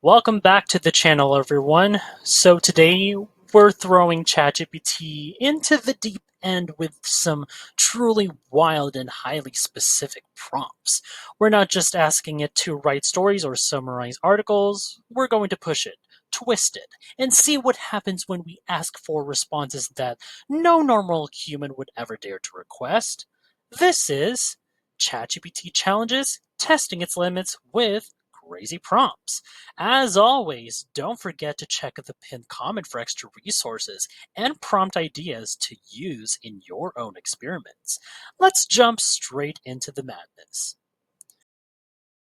Welcome back to the channel, everyone. So today we're throwing ChatGPT into the deep end with some truly wild and highly specific prompts. We're not just asking it to write stories or summarize articles, we're going to push it, twist it, and see what happens when we ask for responses that no normal human would ever dare to request. This is ChatGPT Challenges, testing its limits with crazy prompts. As always, don't forget to check the pinned comment for extra resources and prompt ideas to use in your own experiments. Let's jump straight into the madness.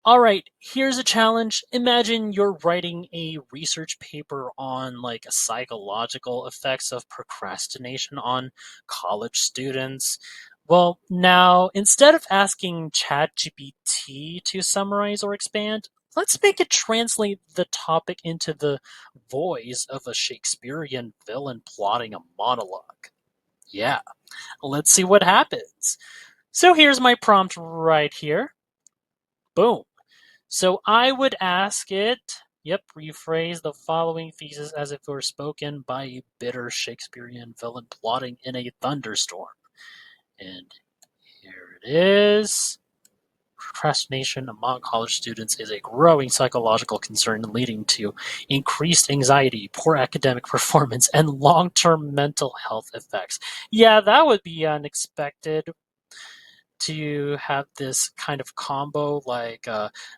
Alright, here's a challenge. Imagine you're writing a research paper on psychological effects of procrastination on college students. Well, now instead of asking ChatGPT to summarize or expand, let's make it translate the topic into the voice of a Shakespearean villain plotting a monologue. Yeah, let's see what happens. So here's my prompt right here. Boom. So I would ask it, rephrase the following thesis as if it were spoken by a bitter Shakespearean villain plotting in a thunderstorm. And here it is. Procrastination among college students is a growing psychological concern leading to increased anxiety, poor academic performance, and long term mental health effects. Yeah, that would be unexpected to have this kind of combo like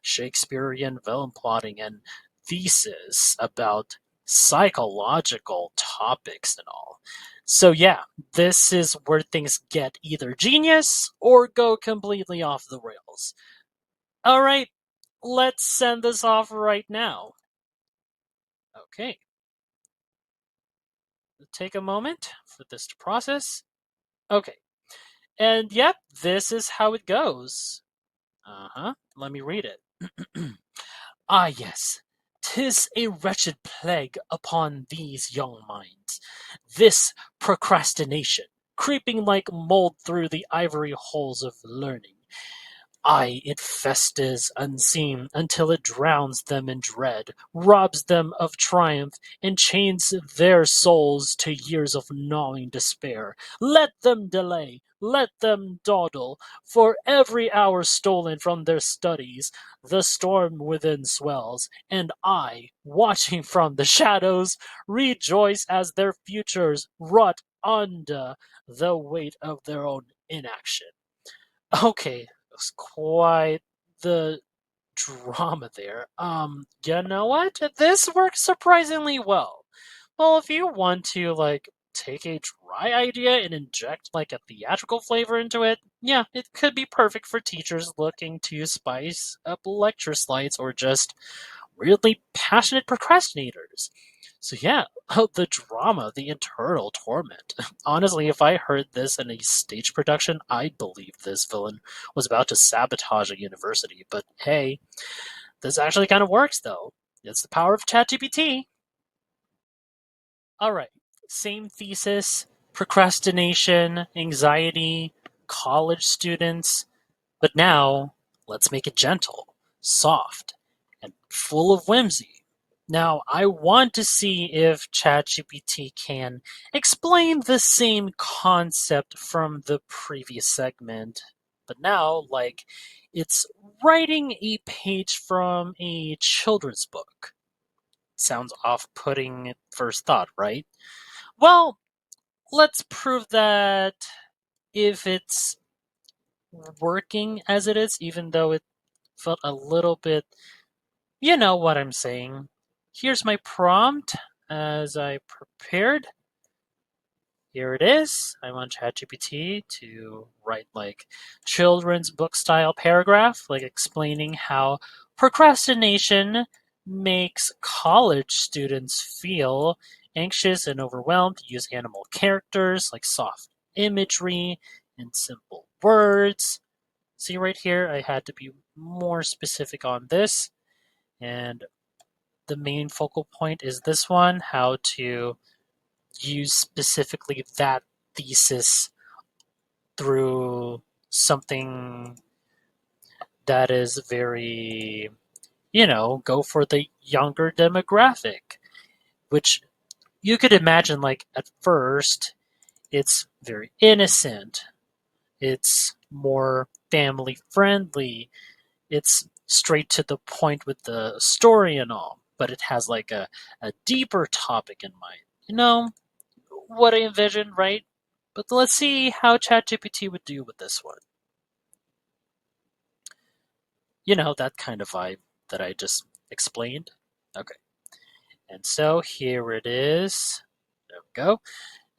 Shakespearean villain plotting and thesis about psychological topics and all. So, yeah, this is where things get either genius or go completely off the rails. All right, let's send this off right now. Okay, take a moment for this to process. Okay, and yep, this is how it goes. Let me read it. Ah, yes, 'tis a wretched plague upon these young minds, this procrastination, creeping like mold through the ivory holes of learning. Aye, it festers unseen until it drowns them in dread, robs them of triumph, and chains their souls to years of gnawing despair. Let them delay, let them dawdle, for every hour stolen from their studies, the storm within swells, and I, watching from the shadows, rejoice as their futures rot under the weight of their own inaction. Okay, it's quite the drama there. You know what? This works surprisingly well. Well, if you want to take a dry idea and inject a theatrical flavor into it, yeah, it could be perfect for teachers looking to spice up lecture slides or just weirdly passionate procrastinators. So yeah, the drama, the internal torment. Honestly, if I heard this in a stage production, I'd believe this villain was about to sabotage a university. But hey, this actually kind of works though. It's the power of ChatGPT. All right, same thesis, procrastination, anxiety, college students, but now let's make it gentle, soft, and full of whimsy. Now, I want to see if ChatGPT can explain the same concept from the previous segment, but now, it's writing a page from a children's book. Sounds off putting at first thought, right? Well, let's prove that if it's working as it is, even though it felt a little bit, you know what I'm saying. Here's my prompt as I prepared. Here it is. I want ChatGPT to write children's book style paragraph, explaining how procrastination makes college students feel anxious and overwhelmed. Use animal characters like soft imagery and simple words. See right here, I had to be more specific on this. And the main focal point is this one, how to use specifically that thesis through something that is very go for the younger demographic, which you could imagine like at first it's very innocent, it's more family friendly, it's straight to the point with the story and all, but it has like a deeper topic in mind. You know what I envisioned, right? But let's see how ChatGPT would do with this one. That kind of vibe that I just explained. Okay. And so here it is. There we go.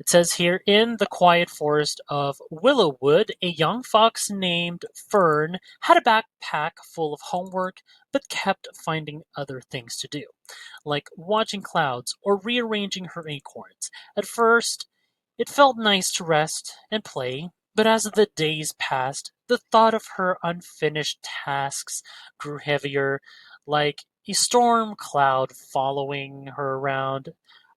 It says here, in the quiet forest of Willowwood, a young fox named Fern had a backpack full of homework, but kept finding other things to do, like watching clouds or rearranging her acorns. At first, it felt nice to rest and play, but as the days passed, the thought of her unfinished tasks grew heavier, like a storm cloud following her around.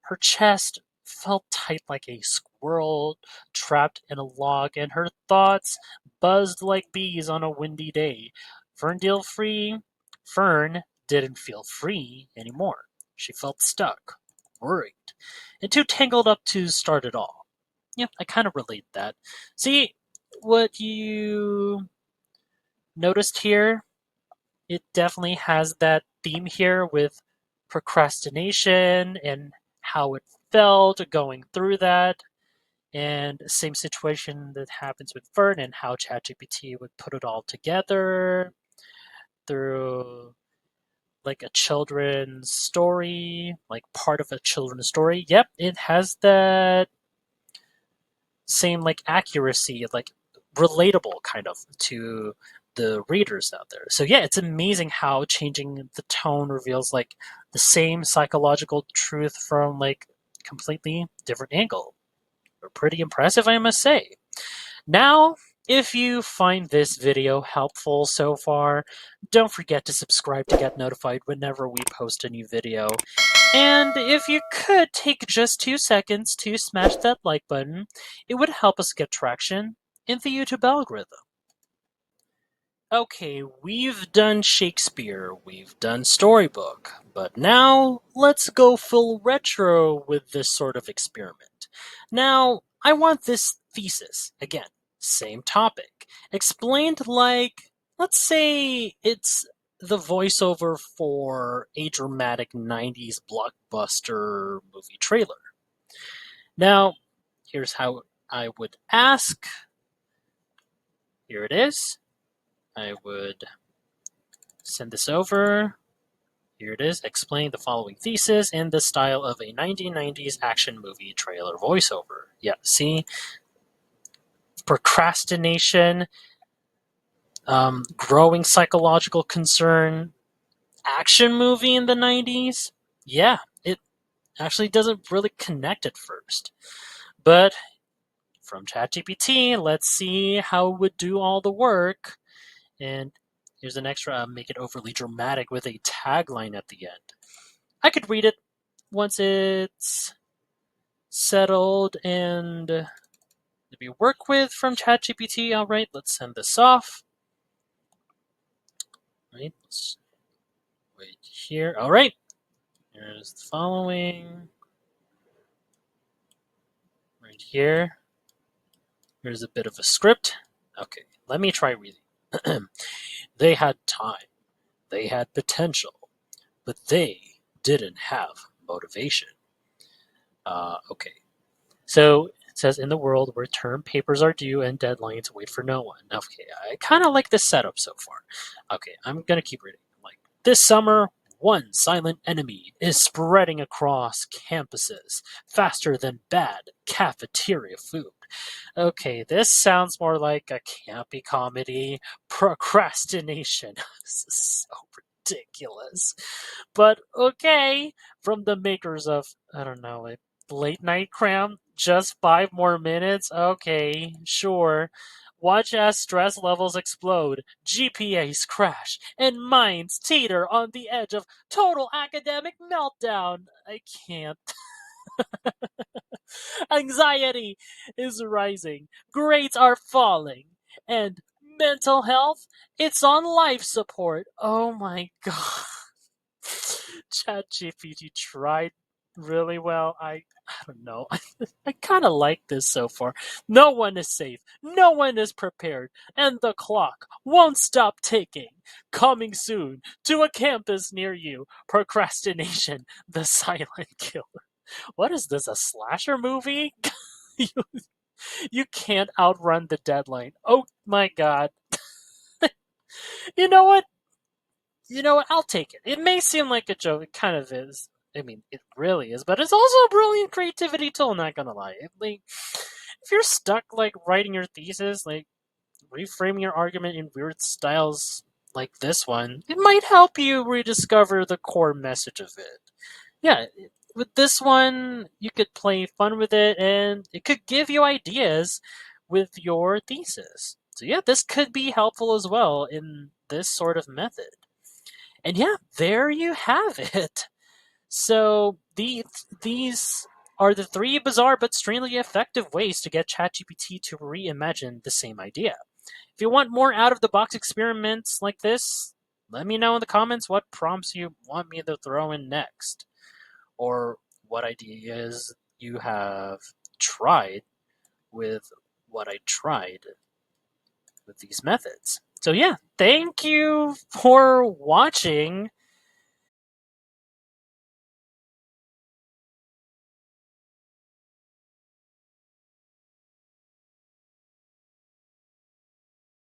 Her chest felt tight like a squirrel trapped in a log, and her thoughts buzzed like bees on a windy day. Ferndale free Fern didn't feel free anymore. She felt stuck, worried, and too tangled up to start at all. Yeah, I kind of relate that. See, what you noticed here, it definitely has that theme here with procrastination and how it felt going through that. And same situation that happens with Fern and how ChatGPT would put it all together through like a children's story, like part of a children's story. Yep, it has that same like accuracy, like relatable kind of to the readers out there. So yeah, it's amazing how changing the tone reveals like the same psychological truth from like completely different angle. Pretty impressive, I must say. Now, if you find this video helpful so far, don't forget to subscribe to get notified whenever we post a new video. And if you could take just 2 seconds to smash that like button, it would help us get traction in the YouTube algorithm. Okay, we've done Shakespeare, we've done storybook, but now let's go full retro with this sort of experiment. Now, I want this thesis, again, same topic, explained like, let's say it's the voiceover for a dramatic 90s blockbuster movie trailer. Now, here's how I would ask. Here it is. I would send this over. Here it is. Explain the following thesis in the style of a 1990s action movie trailer voiceover. Yeah, see? Procrastination, growing psychological concern, action movie in the 90s. Yeah, it actually doesn't really connect at first. But from ChatGPT, let's see how it would do all the work. And here's an extra, make it overly dramatic with a tagline at the end. I could read it once it's settled and to be worked with from ChatGPT. All right, let's send this off. Right, let's wait here. All right, here's the following. Right here. Here's a bit of a script. Okay, let me try reading. They had time. They had potential, but they didn't have motivation. Okay, so it says in the world where term papers are due and deadlines wait for no one. Okay, I kind of like this setup so far. Okay, I'm gonna keep reading. Like this summer, one silent enemy is spreading across campuses faster than bad cafeteria food. Okay, this sounds more like a campy comedy. Procrastination. This is so ridiculous. But okay, from the makers of, I don't know, like late night cram, just 5 more minutes? Okay, sure. Watch as stress levels explode, GPAs crash, and minds teeter on the edge of total academic meltdown. I can't. Anxiety is rising, grades are falling, and mental health, it's on life support. Oh my god. ChatGPT tried really well. I don't know. I kind of like this so far. No one is safe. No one is prepared. And the clock won't stop ticking. Coming soon to a campus near you. Procrastination, the silent killer. What is this, a slasher movie? you, you can't outrun the deadline. Oh my god. You know what? I'll take it. It may seem like a joke. It kind of is. I mean, it really is, but it's also a brilliant creativity tool. Not gonna lie. Like, if you're stuck like writing your thesis, like reframing your argument in weird styles like this one, it might help you rediscover the core message of it. Yeah, with this one, you could play fun with it, and it could give you ideas with your thesis. So yeah, this could be helpful as well in this sort of method. And yeah, there you have it. So these are the three bizarre but strangely effective ways to get ChatGPT to reimagine the same idea. If you want more out of the box experiments like this, let me know in the comments what prompts you want me to throw in next, or what ideas you have tried with what I tried with these methods. So yeah, thank you for watching.